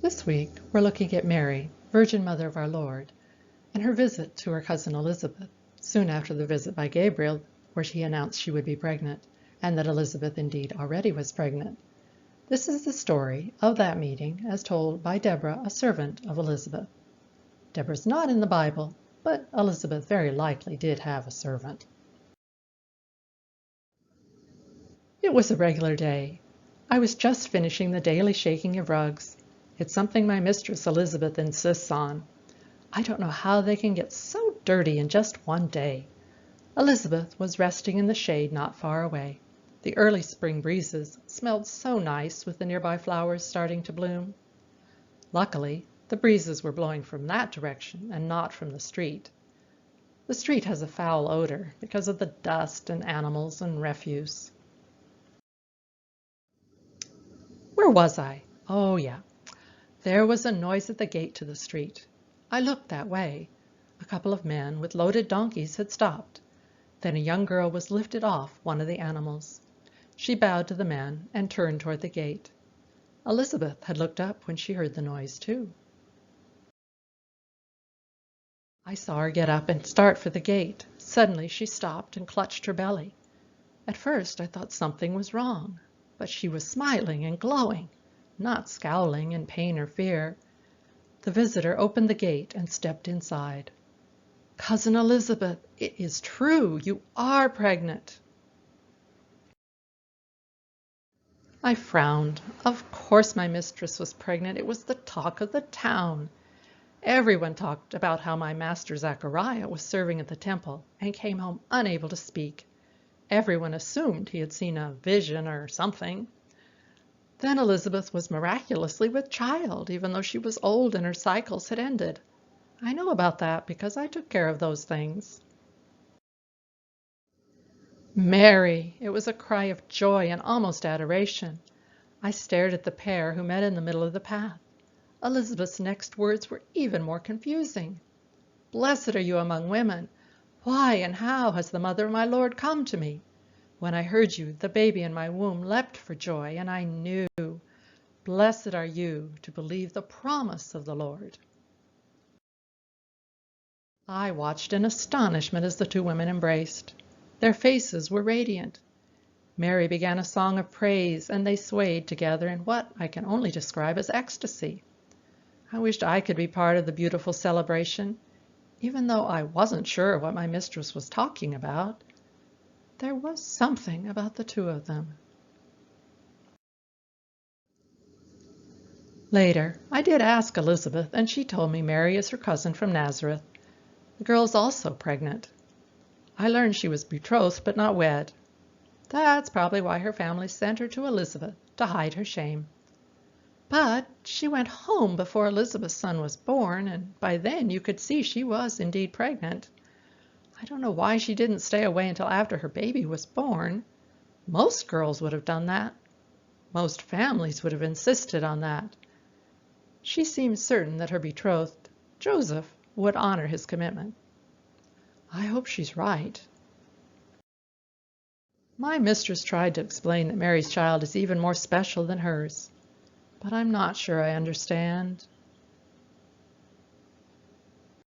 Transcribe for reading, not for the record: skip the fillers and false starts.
This week, we're looking at Mary, Virgin Mother of our Lord, and her visit to her cousin Elizabeth, soon after the visit by Gabriel, where she announced she would be pregnant, and that Elizabeth indeed already was pregnant. This is the story of that meeting as told by Deborah, a servant of Elizabeth. Deborah's not in the Bible, but Elizabeth very likely did have a servant. It was a regular day. I was just finishing the daily shaking of rugs. It's something my mistress Elizabeth insists on. I don't know how they can get so dirty in just one day. Elizabeth was resting in the shade not far away. The early spring breezes smelled so nice with the nearby flowers starting to bloom. Luckily, the breezes were blowing from that direction and not from the street. The street has a foul odor because of the dust and animals and refuse. Where was I? Oh, yeah. There was a noise at the gate to the street. I looked that way. A couple of men with loaded donkeys had stopped. Then a young girl was lifted off one of the animals. She bowed to the men and turned toward the gate. Elizabeth had looked up when she heard the noise, too. I saw her get up and start for the gate. Suddenly she stopped and clutched her belly. At first I thought something was wrong, but she was smiling and glowing, not scowling in pain or fear. The visitor opened the gate and stepped inside. "Cousin Elizabeth, it is true, you are pregnant." I frowned. Of course my mistress was pregnant. It was the talk of the town. Everyone talked about how my master Zachariah was serving at the temple and came home unable to speak. Everyone assumed he had seen a vision or something. Then Elizabeth was miraculously with child, even though she was old and her cycles had ended. I know about that because I took care of those things. Mary! It was a cry of joy and almost adoration. I stared at the pair who met in the middle of the path. Elizabeth's next words were even more confusing. "Blessed are you among women. Why and how has the mother of my Lord come to me? When I heard you, the baby in my womb leapt for joy, and I knew. Blessed are you to believe the promise of the Lord." I watched in astonishment as the two women embraced. Their faces were radiant. Mary began a song of praise, and they swayed together in what I can only describe as ecstasy. I wished I could be part of the beautiful celebration, even though I wasn't sure what my mistress was talking about. There was something about the two of them. Later, I did ask Elizabeth, and she told me Mary is her cousin from Nazareth. The girl is also pregnant. I learned she was betrothed but not wed. That's probably why her family sent her to Elizabeth, to hide her shame. But she went home before Elizabeth's son was born, and by then you could see she was indeed pregnant. I don't know why she didn't stay away until after her baby was born. Most girls would have done that. Most families would have insisted on that. She seemed certain that her betrothed, Joseph, would honor his commitment. I hope she's right. My mistress tried to explain that Mary's child is even more special than hers, but I'm not sure I understand.